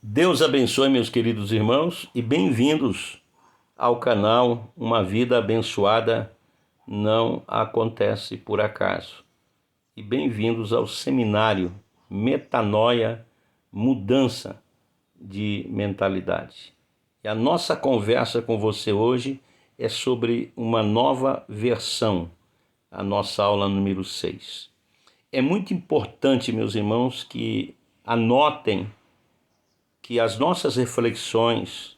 Deus abençoe, meus queridos irmãos, e bem-vindos ao canal Uma Vida Abençoada Não Acontece por Acaso. E bem-vindos ao seminário Metanoia, Mudança de Mentalidade. E a nossa conversa com você hoje é sobre uma nova versão, a nossa aula número 6. É muito importante, meus irmãos, que anotem que as nossas reflexões,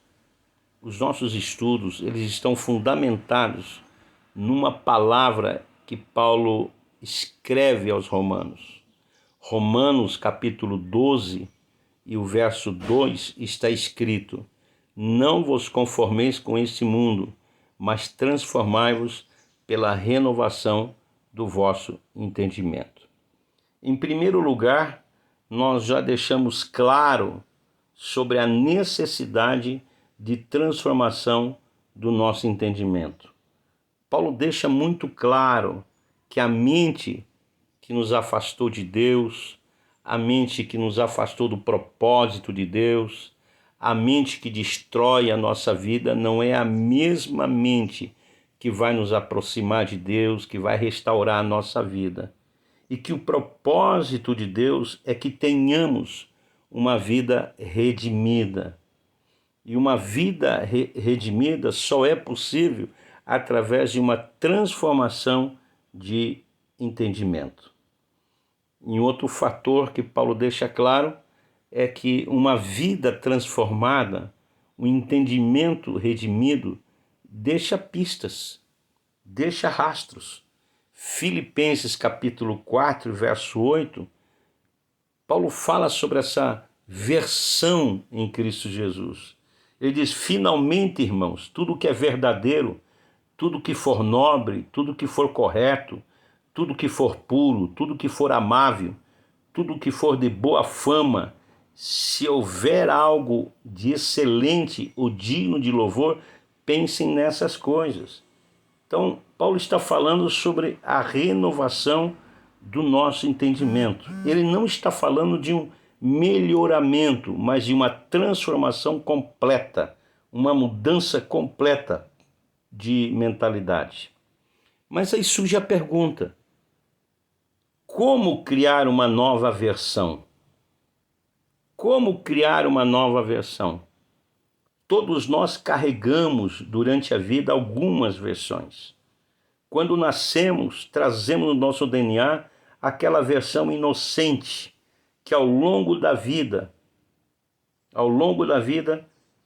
os nossos estudos, eles estão fundamentados numa palavra que Paulo escreve aos Romanos. Romanos capítulo 12 e o verso 2 está escrito: não vos conformeis com este mundo, mas transformai-vos pela renovação do vosso entendimento. Em primeiro lugar, nós já deixamos claro sobre a necessidade de transformação do nosso entendimento. Paulo deixa muito claro que a mente que nos afastou de Deus, a mente que nos afastou do propósito de Deus, a mente que destrói a nossa vida, não é a mesma mente que vai nos aproximar de Deus, que vai restaurar a nossa vida. E que o propósito de Deus é que tenhamos uma vida redimida. E uma vida redimida só é possível através de uma transformação de entendimento. E outro fator que Paulo deixa claro é que uma vida transformada, um entendimento redimido, deixa pistas, deixa rastros. Filipenses capítulo 4, verso 8, Paulo fala sobre essa versão em Cristo Jesus. Ele diz: finalmente, irmãos, tudo que é verdadeiro, tudo que for nobre, tudo que for correto, tudo que for puro, tudo que for amável, tudo que for de boa fama, se houver algo de excelente ou digno de louvor, pensem nessas coisas. Então, Paulo está falando sobre a renovação do nosso entendimento. Ele não está falando de um melhoramento, mas de uma transformação completa, uma mudança completa de mentalidade. Mas aí surge a pergunta: como criar uma nova versão? Como criar uma nova versão? Todos nós carregamos durante a vida algumas versões. Quando nascemos, trazemos no nosso DNA aquela versão inocente que ao longo da vida,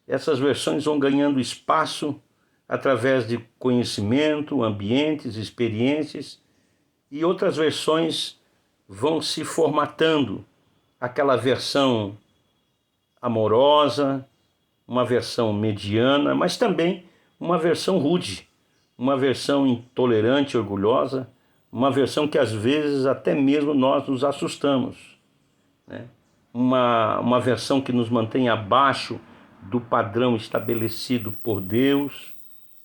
essas versões vão ganhando espaço através de conhecimento, ambientes, experiências, e outras versões vão se formatando. Aquela versão amorosa, uma versão mediana, mas também uma versão rude, uma versão intolerante, orgulhosa, uma versão que às vezes até mesmo nós nos assustamos, né? Uma versão que nos mantém abaixo do padrão estabelecido por Deus,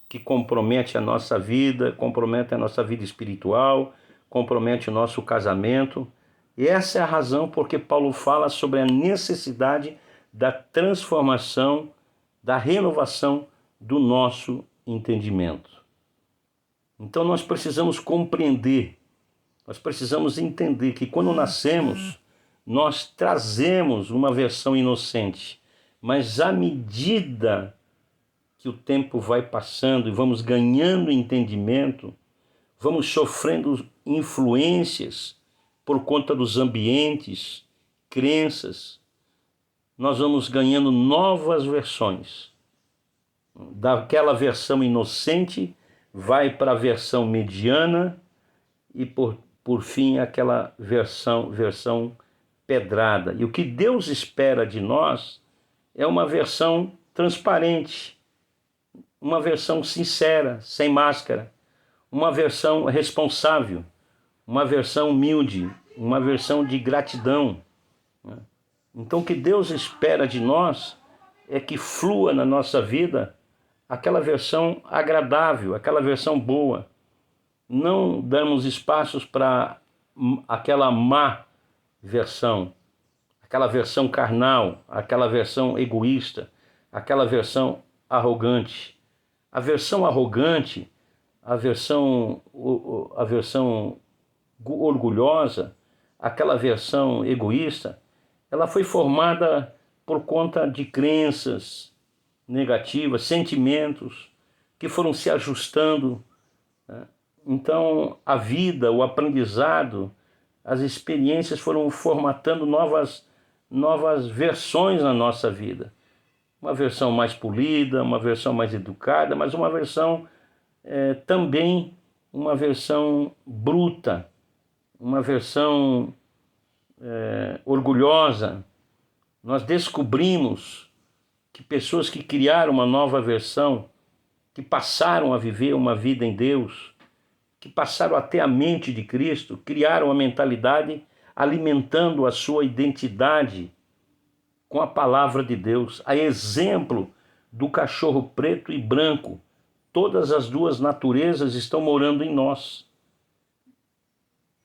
que compromete a nossa vida espiritual, compromete o nosso casamento. E essa é a razão porque Paulo fala sobre a necessidade da transformação, da renovação do nosso entendimento. Então nós precisamos compreender, nós precisamos entender que quando nascemos, nós trazemos uma versão inocente, mas à medida que o tempo vai passando e vamos ganhando entendimento, vamos sofrendo influências por conta dos ambientes, crenças, nós vamos ganhando novas versões. Daquela versão inocente vai para a versão mediana e por fim aquela versão pedrada. E o que Deus espera de nós é uma versão transparente, uma versão sincera, sem máscara, uma versão responsável, uma versão humilde, uma versão de gratidão. Então o que Deus espera de nós é que flua na nossa vida aquela versão agradável, aquela versão boa. Não damos espaços para aquela má versão, aquela versão carnal, aquela versão egoísta, aquela versão arrogante. A versão arrogante, a versão orgulhosa, aquela versão egoísta, ela foi formada por conta de crenças negativas, sentimentos que foram se ajustando, né? Então, a vida, o aprendizado, as experiências foram formatando novas versões na nossa vida. Uma versão mais polida, uma versão mais educada, mas uma versão também uma versão bruta, uma versão orgulhosa. Nós descobrimos que pessoas que criaram uma nova versão, que passaram a viver uma vida em Deus, que passaram a ter a mente de Cristo, criaram a mentalidade alimentando a sua identidade com a palavra de Deus. A exemplo do cachorro preto e branco, todas as duas naturezas estão morando em nós.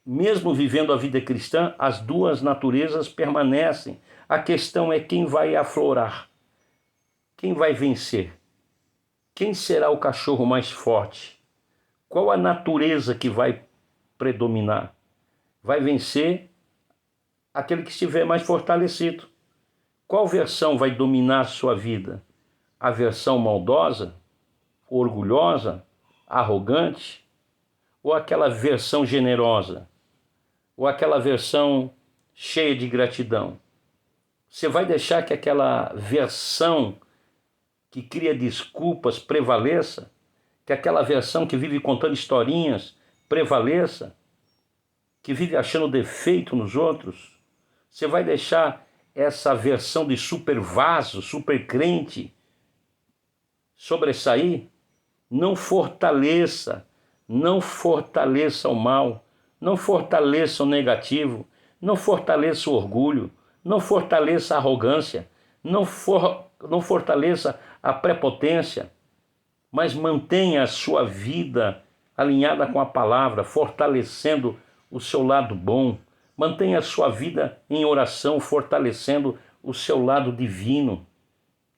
Mesmo vivendo a vida cristã, as duas naturezas permanecem. A questão é quem vai aflorar, quem vai vencer, quem será o cachorro mais forte, qual a natureza que vai predominar. Vai vencer aquele que estiver mais fortalecido. Qual versão vai dominar sua vida? A versão maldosa, orgulhosa, arrogante? Ou aquela versão generosa? Ou aquela versão cheia de gratidão? Você vai deixar que aquela versão que cria desculpas prevaleça? Que aquela versão que vive contando historinhas prevaleça? Que vive achando defeito nos outros? Você vai deixar essa versão de super vaso, super crente sobressair? Não fortaleça o mal, não fortaleça o negativo, não fortaleça o orgulho, não fortaleça a arrogância, não fortaleça a prepotência, mas mantenha a sua vida alinhada com a palavra, fortalecendo o seu lado bom. Mantenha a sua vida em oração, fortalecendo o seu lado divino.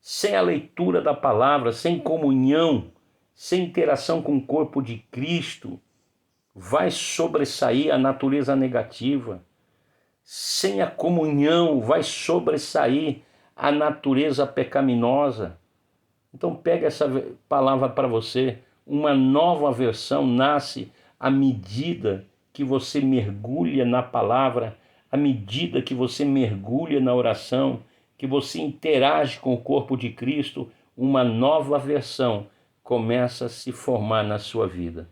Sem a leitura da palavra, sem comunhão, sem interação com o corpo de Cristo, vai sobressair a natureza negativa. Sem a comunhão, vai sobressair a natureza pecaminosa. Então pega essa palavra para você. Uma nova versão nasce à medida que você mergulha na palavra, à medida que você mergulha na oração, que você interage com o corpo de Cristo, uma nova versão começa a se formar na sua vida.